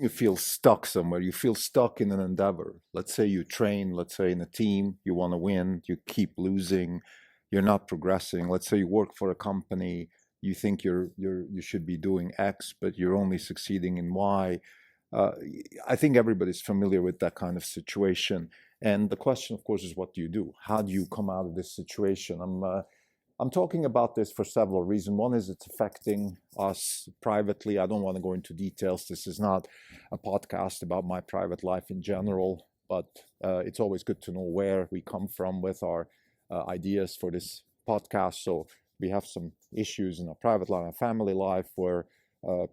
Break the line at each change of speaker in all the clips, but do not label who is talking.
You feel stuck somewhere. You feel stuck in an endeavor. Let's say you train, let's say in a team, you want to win, you keep losing, you're not progressing. Let's say you work for a company, you think you should be doing X, but you're only succeeding in Y. Uh, I think everybody's familiar with that kind of situation. And the question, of course, is what do you do? How do you come out of this situation? I'm talking about this for several reasons. One is it's affecting us privately. I don't want to go into details. This is not a podcast about my private life in general, but it's always good to know where we come from with our ideas for this podcast. So we have some issues in our private life, our family life, where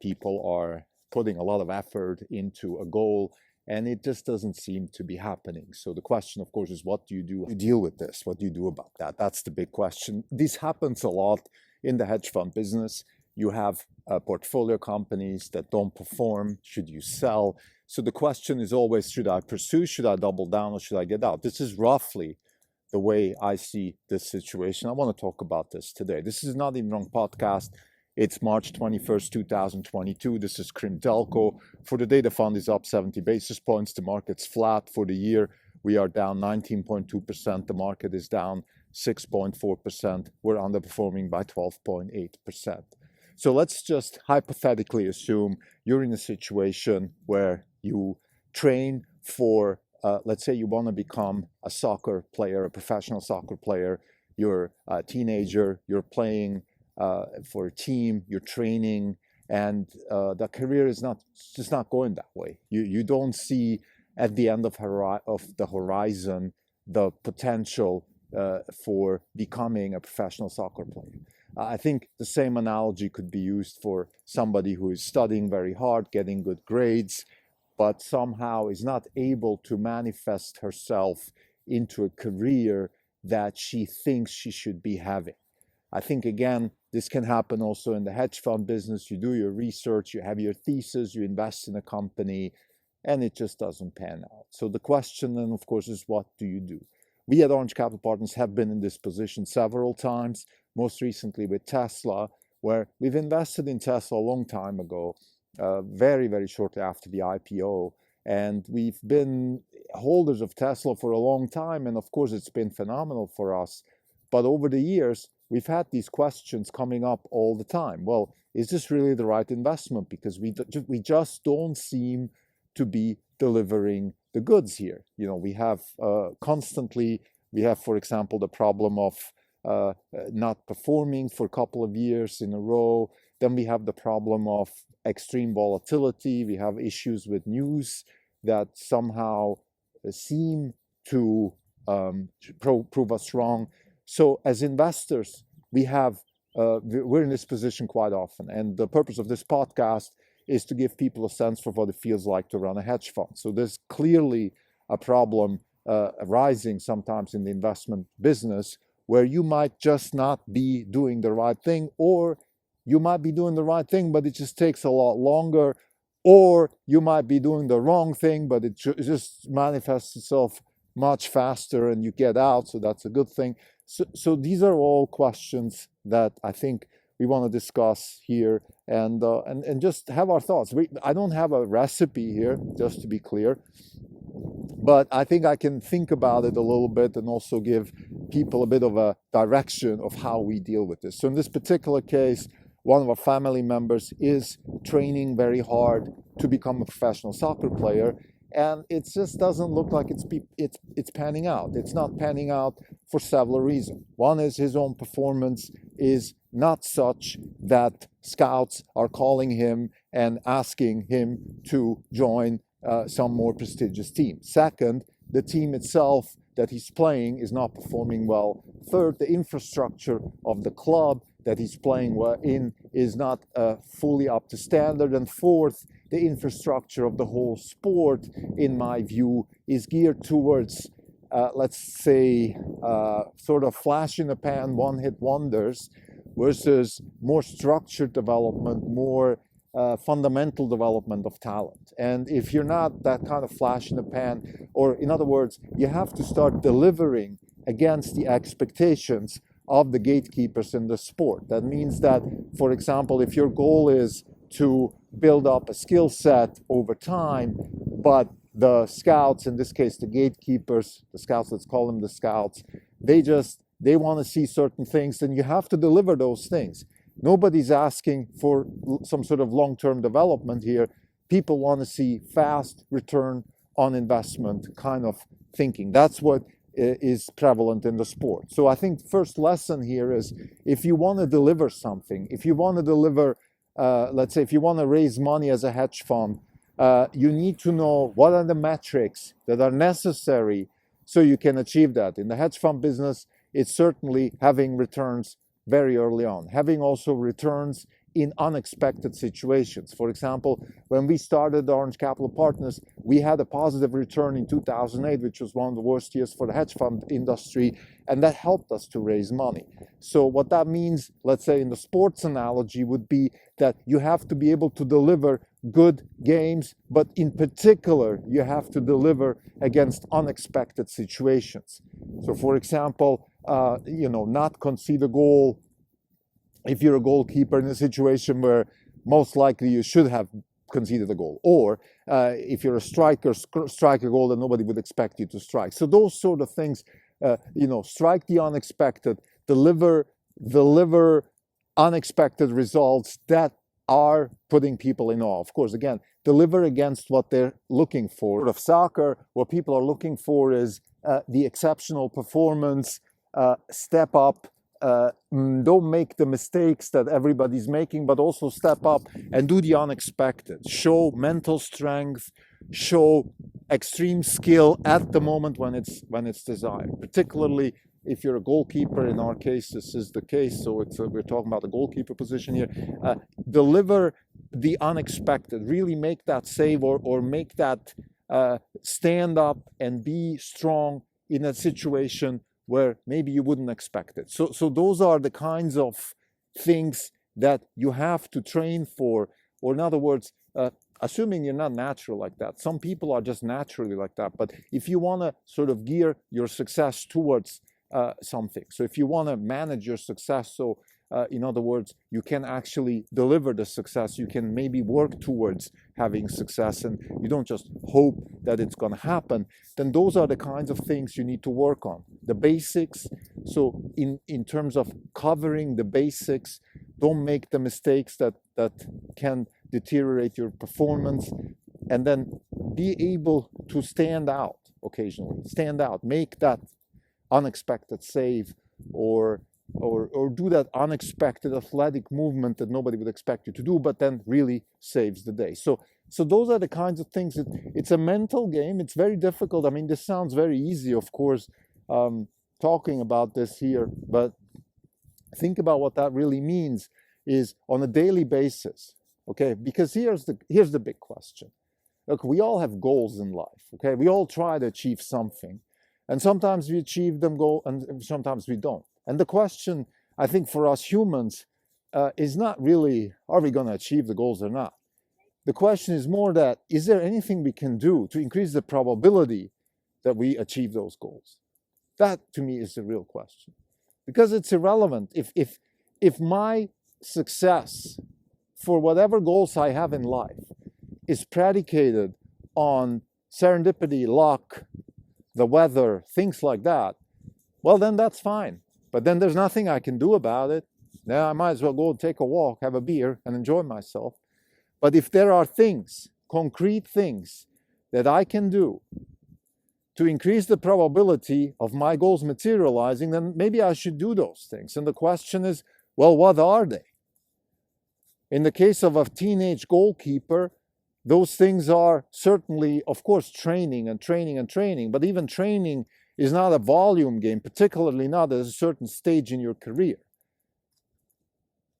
people are putting a lot of effort into a goal, and it just doesn't seem to be happening. So the question, of course, is what do you do to deal with this? What do you do about that? That's the big question. This happens a lot in the hedge fund business. You have portfolio companies that don't perform. Should you sell? So the question is always, should I pursue? Should I double down, or should I get out? This is roughly the way I see this situation. I want to talk about this today. This is not even wrong podcast. It's March 21st, 2022. This is Krim Telco. For the day, the fund is up 70 basis points. The market's flat. For the year, we are down 19.2%. The market is down 6.4%. We're underperforming by 12.8%. So let's just hypothetically assume you're in a situation where you train for, let's say you want to become a soccer player, a professional soccer player. You're a teenager, you're playing for a team, you're training, and the career is just not going that way. You don't see at the end of the horizon the potential for becoming a professional soccer player. I think the same analogy could be used for somebody who is studying very hard, getting good grades, but somehow is not able to manifest herself into a career that she thinks she should be having. I think, again, this can happen also in the hedge fund business. You do your research, you have your thesis, you invest in a company, and it just doesn't pan out. So the question then, of course, is what do you do? We at Orange Capital Partners have been in this position several times, most recently with Tesla, where we've invested in Tesla a long time ago, very, very shortly after the IPO. And we've been holders of Tesla for a long time, and of course, it's been phenomenal for us. But over the years, we've had these questions coming up all the time. Well, is this really the right investment? Because we just don't seem to be delivering the goods here. You know, we have constantly, for example, the problem of not performing for a couple of years in a row. Then we have the problem of extreme volatility. We have issues with news that somehow seem to prove us wrong. So as investors, we're in this position quite often. And the purpose of this podcast is to give people a sense for what it feels like to run a hedge fund. So there's clearly a problem arising sometimes in the investment business where you might just not be doing the right thing, or you might be doing the right thing, but it just takes a lot longer, or you might be doing the wrong thing, but it just manifests itself much faster and you get out, so that's a good thing. So these are all questions that I think we want to discuss here and just have our thoughts. I don't have a recipe here, just to be clear, but I think I can think about it a little bit and also give people a bit of a direction of how we deal with this. So in this particular case, one of our family members is training very hard to become a professional soccer player, and it just doesn't look like it's panning out. It's not panning out for several reasons. One is his own performance is not such that scouts are calling him and asking him to join some more prestigious team. Second, the team itself that he's playing is not performing well. Third, the infrastructure of the club that he's playing in is not fully up to standard. And fourth, the infrastructure of the whole sport, in my view, is geared towards, let's say, sort of flash in the pan, one-hit wonders, versus more structured development, more fundamental development of talent. And if you're not that kind of flash in the pan, or in other words, you have to start delivering against the expectations of the gatekeepers in the sport. That means that, for example, if your goal is to build up a skill set over time, but the scouts, in this case the gatekeepers, the scouts, let's call them the scouts, they want to see certain things, and you have to deliver those things. Nobody's asking for some sort of long-term development here. People want to see fast return on investment kind of thinking. That's what is prevalent in the sport. So I think first lesson here is, if you want to deliver something, if you want to deliver, let's say if you want to raise money as a hedge fund, you need to know what are the metrics that are necessary so you can achieve that. In the hedge fund business, it's certainly having returns very early on, having also returns in unexpected situations. For example, when we started Orange Capital Partners, we had a positive return in 2008, which was one of the worst years for the hedge fund industry, and that helped us to raise money. So what that means, let's say in the sports analogy, would be that you have to be able to deliver good games, but in particular, you have to deliver against unexpected situations. So for example, not concede a goal if you're a goalkeeper in a situation where most likely you should have conceded a goal, or if you're a striker, strike a goal that nobody would expect you to strike. So those sort of things, strike the unexpected, deliver unexpected results that are putting people in awe. Of course, again, deliver against what they're looking for. Of soccer, what people are looking for is the exceptional performance, step up, don't make the mistakes that everybody's making, but also step up and do the unexpected. Show mental strength, show extreme skill at the moment when it's desired. Particularly if you're a goalkeeper, in our case, this is the case. So we're talking about the goalkeeper position here. Deliver the unexpected. Really make that save or make that stand up and be strong in a situation where maybe you wouldn't expect it. So those are the kinds of things that you have to train for, or in other words, assuming you're not natural like that. Some people are just naturally like that, but if you want to sort of gear your success towards something, so if you want to manage your success, so in other words, you can actually deliver the success, you can maybe work towards having success, and you don't just hope that it's going to happen, then those are the kinds of things you need to work on. The basics, so in terms of covering the basics, don't make the mistakes that can deteriorate your performance, and then be able to stand out occasionally. Stand out, make that unexpected save, or do that unexpected athletic movement that nobody would expect you to do, but then really saves the day. So those are the kinds of things that it's a mental game. It's very difficult. I mean, this sounds very easy, of course, talking about this here, but think about what that really means is on a daily basis, okay? Because here's the big question. Look, we all have goals in life, okay? We all try to achieve something, and sometimes we achieve them and sometimes we don't. And the question, I think, for us humans is not really, are we going to achieve the goals or not? The question is more that, is there anything we can do to increase the probability that we achieve those goals? That, to me, is the real question. Because it's irrelevant. If my success for whatever goals I have in life is predicated on serendipity, luck, the weather, things like that, well, then that's fine. But then there's nothing I can do about it. Now I might as well go and take a walk, have a beer, and enjoy myself. But if there are things, concrete things, that I can do to increase the probability of my goals materializing, then maybe I should do those things. And the question is, well, what are they? In the case of a teenage goalkeeper, those things are certainly, of course, training and training and training. But even training is not a volume game, particularly not at a certain stage in your career.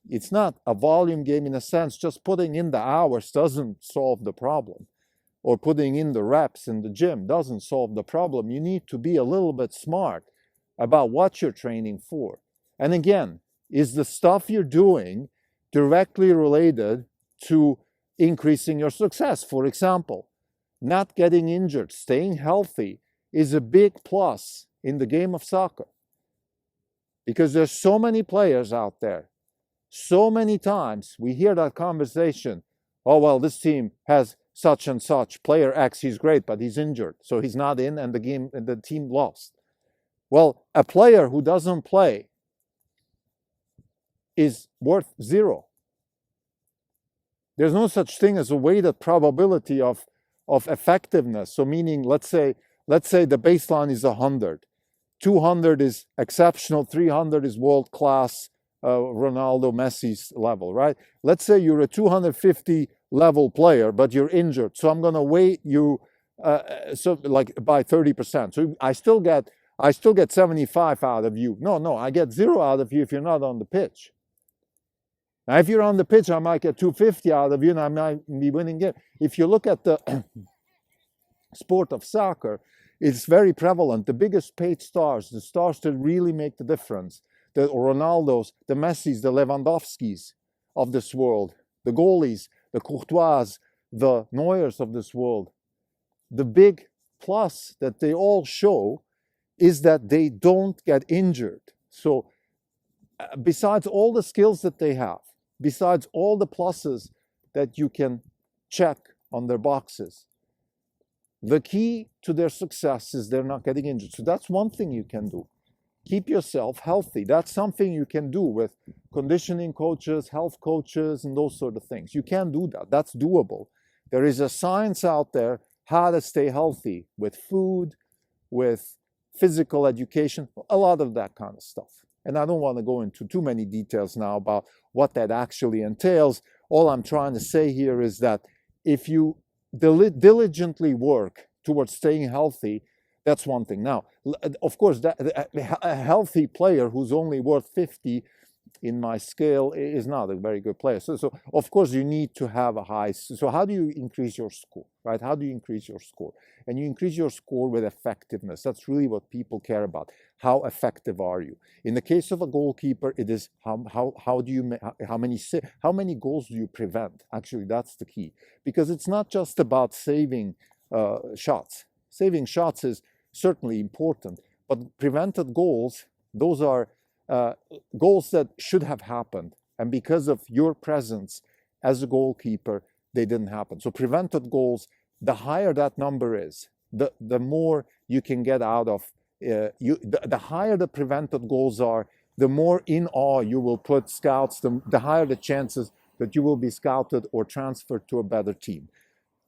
It's not a volume game in a sense. Just putting in the hours doesn't solve the problem, or putting in the reps in the gym doesn't solve the problem. You need to be a little bit smart about what you're training for. And again, is the stuff you're doing directly related to increasing your success? For example, not getting injured, staying healthy is a big plus in the game of soccer, because there's so many players out there. So many times we hear that conversation, Oh, well, this team has such and such player X, he's great, but he's injured, so he's not in, and the team lost. Well, a player who doesn't play is worth zero. There's no such thing as a weighted probability of effectiveness. So meaning, let's say the baseline is 100. 200 is exceptional, 300 is world class, Ronaldo, Messi's level, right? Let's say you're a 250 level player, but you're injured. So I'm going to weight you so like by 30%. So I still get 75 out of you. No, I get 0 out of you if you're not on the pitch. Now, if you're on the pitch, I might get 250 out of you, and I might be winning it. If you look at the sport of soccer, it's very prevalent. The biggest paid stars, the stars that really make the difference, the Ronaldos, the Messis, the Lewandowskis of this world, the goalies, the Courtois, the Neuers of this world, the big plus that they all show is that they don't get injured. So besides all the skills that they have, besides all the pluses that you can check on their boxes, the key to their success is they're not getting injured. So that's one thing you can do. Keep yourself healthy. That's something you can do with conditioning coaches, health coaches, and those sort of things. You can do that. That's doable. There is a science out there how to stay healthy with food, with physical education, a lot of that kind of stuff. And I don't want to go into too many details now about what that actually entails. All I'm trying to say here is that if you diligently work towards staying healthy, that's one thing. Now, of course, a healthy player who's only worth 50 in my scale is not a very good player. So of course, you need to have a high. So how do you increase your score, right? How do you increase your score? And you increase your score with effectiveness. That's really what people care about. How effective are you? In the case of a goalkeeper, it is how many goals do you prevent? Actually, that's the key, because it's not just about saving shots. Saving shots is certainly important, but prevented goals, those are goals that should have happened, and because of your presence as a goalkeeper, they didn't happen. So prevented goals, the higher that number is, the more you can get out of the higher the prevented goals are, the more in awe you will put scouts, the higher the chances that you will be scouted or transferred to a better team.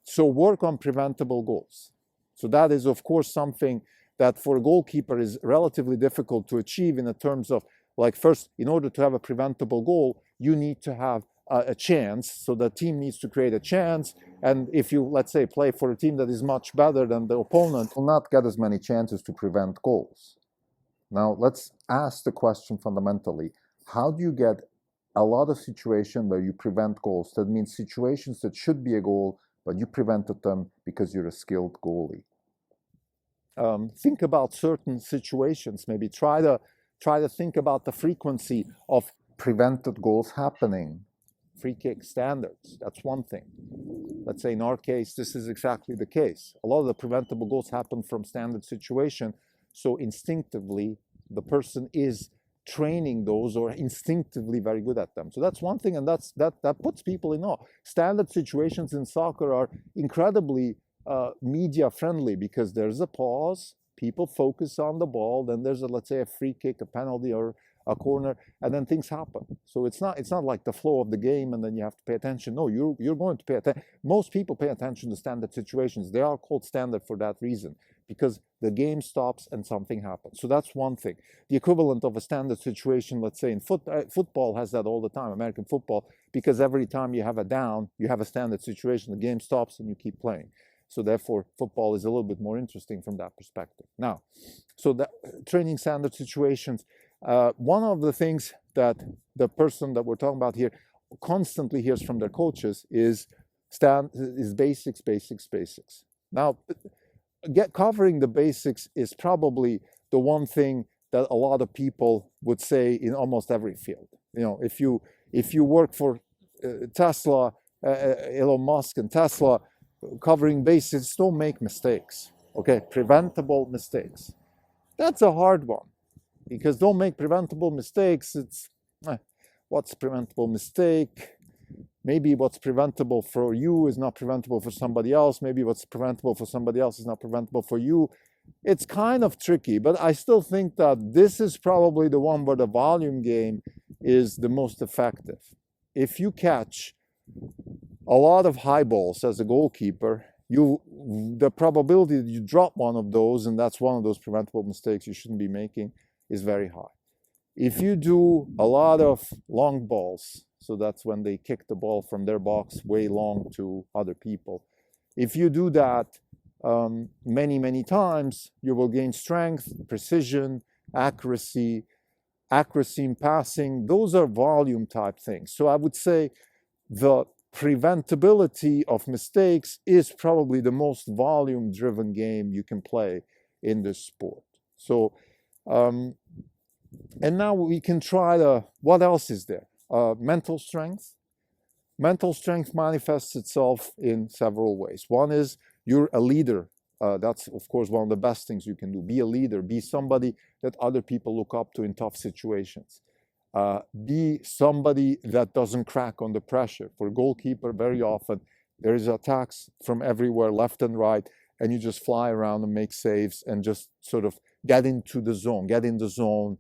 So work on preventable goals. So that is, of course, something that for a goalkeeper is relatively difficult to achieve in the terms of, like, first, in order to have a preventable goal, you need to have a chance. So the team needs to create a chance. And if you, let's say, play for a team that is much better than the opponent, will not get as many chances to prevent goals. Now, let's ask the question fundamentally. How do you get a lot of situations where you prevent goals? That means situations that should be a goal, but you prevented them because you're a skilled goalie. Think about certain situations. Maybe try to think about the frequency of prevented goals happening. Free kick standards, that's one thing. Let's say in our case, this is exactly the case. A lot of the preventable goals happen from standard situation. So instinctively, the person is training those or instinctively very good at them. So that's one thing, and that puts people in awe. Standard situations in soccer are incredibly media friendly because there's a pause, people focus on the ball, then there's let's say a free kick, a penalty, or a corner, and then things happen. So it's not like the flow of the game and then you have to pay attention. No, you're going to pay attention. Most people pay attention to standard situations. They are called standard for that reason, because the game stops and something happens. So that's one thing. The equivalent of a standard situation, let's say in football has that all the time, American football, because every time you have a down, you have a standard situation, the game stops and you keep playing. So therefore, football is a little bit more interesting from that perspective. Now, so the training standard situations, one of the things that the person that we're talking about here constantly hears from their coaches is basics, basics, basics. Now, covering the basics is probably the one thing that a lot of people would say in almost every field. You know, if you work for Tesla, Elon Musk and Tesla, covering basics, don't make mistakes. Okay, preventable mistakes. That's a hard one, because don't make preventable mistakes. It's what's preventable mistake? maybe what's preventable for you is not preventable for somebody else. Maybe what's preventable for somebody else is not preventable for you. It's kind of tricky, but I still think that this is probably the one where the volume game is the most effective. If you catch a lot of high balls as a goalkeeper, the probability that you drop one of those, and that's one of those preventable mistakes you shouldn't be making, is very high. If you do a lot of long balls, so that's when they kick the ball from their box way long to other people. If you do that many, many times, you will gain strength, precision, accuracy in passing. Those are volume type things. So I would say the preventability of mistakes is probably the most volume driven game you can play in this sport. So, and now we can try what else is there? Mental strength. Mental strength manifests itself in several ways. One is you're a leader. That's, of course, one of the best things you can do. Be a leader. Be somebody that other people look up to in tough situations. Be somebody that doesn't crack under pressure. For a goalkeeper, very often there is attacks from everywhere, left and right, and you just fly around and make saves and just sort of get into the zone, get in the zone.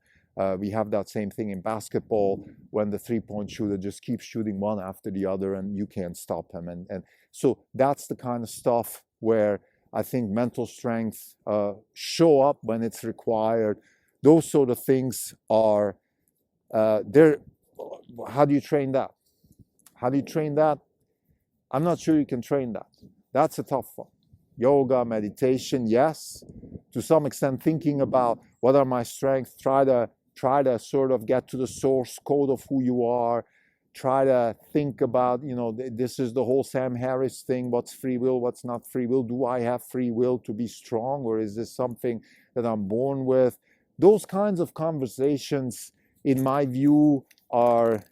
We have that same thing in basketball when the three-point shooter just keeps shooting one after the other and you can't stop him. And so that's the kind of stuff where I think mental strength show up when it's required. Those sort of things are there. How do you train that? How do you train that? I'm not sure you can train that. That's a tough one. Yoga, meditation, yes. To some extent, thinking about what are my strengths, try to sort of get to the source code of who you are. Try to think about, this is the whole Sam Harris thing. What's free will? What's not free will? Do I have free will to be strong, or is this something that I'm born with? Those kinds of conversations, in my view, are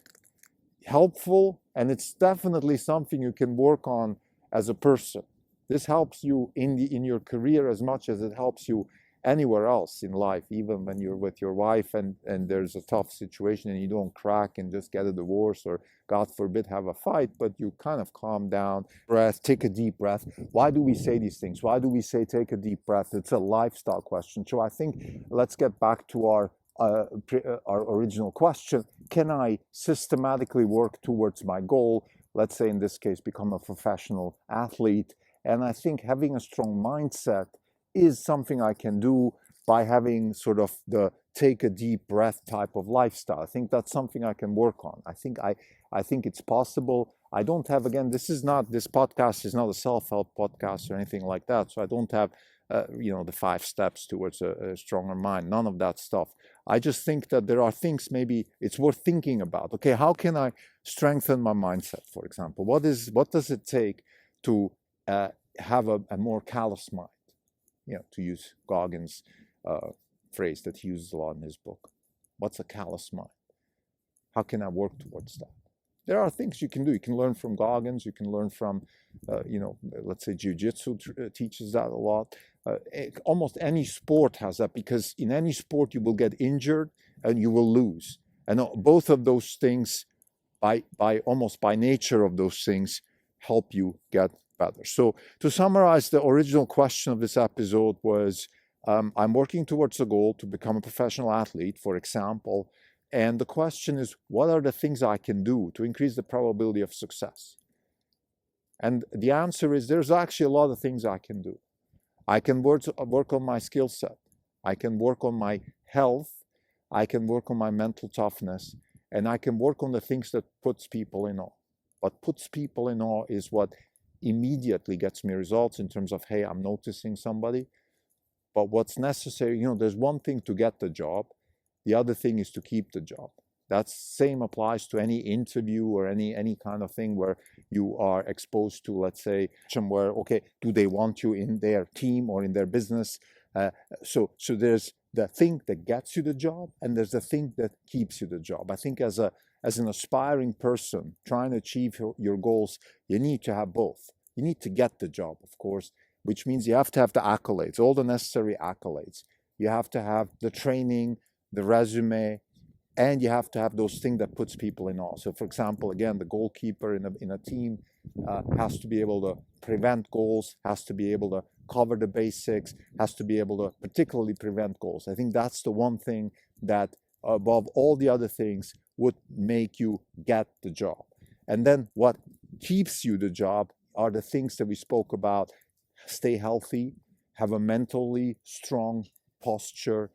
helpful, and it's definitely something you can work on as a person. This helps you in your career as much as it helps you anywhere else in life, even when you're with your wife and there's a tough situation and you don't crack and just get a divorce or, God forbid, have a fight, but you kind of calm down, breath, take a deep breath. Why do we say these things? Why do we say take a deep breath? It's a lifestyle question. So I think let's get back to our original question. Can I systematically work towards my goal? Let's say in this case, become a professional athlete. And I think having a strong mindset is something I can do by having sort of the take a deep breath type of lifestyle. I think that's something I can work on. I think it's possible. I don't have, again, this podcast is not a self-help podcast or anything like that. So I don't have, the 5 steps towards a stronger mind, none of that stuff. I just think that there are things maybe it's worth thinking about. Okay, how can I strengthen my mindset, for example? What does it take to have a more callous mind? To use Goggins' phrase that he uses a lot in his book. What's a callous mind? How can I work towards that? There are things you can do. You can learn from Goggins. You can learn from, let's say Jiu-Jitsu teaches that a lot. Almost any sport has that, because in any sport you will get injured and you will lose. And both of those things, by nature of those things, help you get better. So to summarize, the original question of this episode was, I'm working towards a goal to become a professional athlete, for example. And the question is, what are the things I can do to increase the probability of success? And the answer is, there's actually a lot of things I can do. I can work on my skill set. I can work on my health. I can work on my mental toughness. And I can work on the things that puts people in awe. What puts people in awe is what immediately gets me results in terms of, hey, I'm noticing somebody. But what's necessary, there's one thing to get the job. The other thing is to keep the job. That same applies to any interview or any kind of thing where you are exposed to, let's say, somewhere, okay, do they want you in their team or in their business? So there's the thing that gets you the job, and there's the thing that keeps you the job. I think as an aspiring person trying to achieve your goals, you need to have both. You need to get the job, of course, which means you have to have the accolades, all the necessary accolades. You have to have the training, the resume, and you have to have those things that puts people in awe. So, for example, again, the goalkeeper in a team has to be able to prevent goals, has to be able to cover the basics, has to be able to particularly prevent goals. I think that's the one thing that, above all the other things, would make you get the job. And then what keeps you the job are the things that we spoke about. Stay healthy, have a mentally strong posture,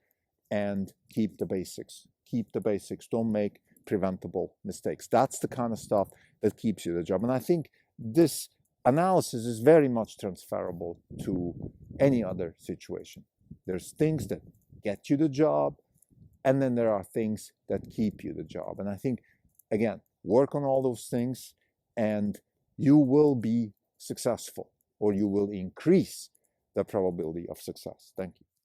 and keep the basics. Keep the basics. Don't make preventable mistakes. That's the kind of stuff that keeps you the job. And I think this analysis is very much transferable to any other situation. There's things that get you the job, and then there are things that keep you the job. And I think, again, work on all those things, and you will be successful, or you will increase the probability of success. Thank you.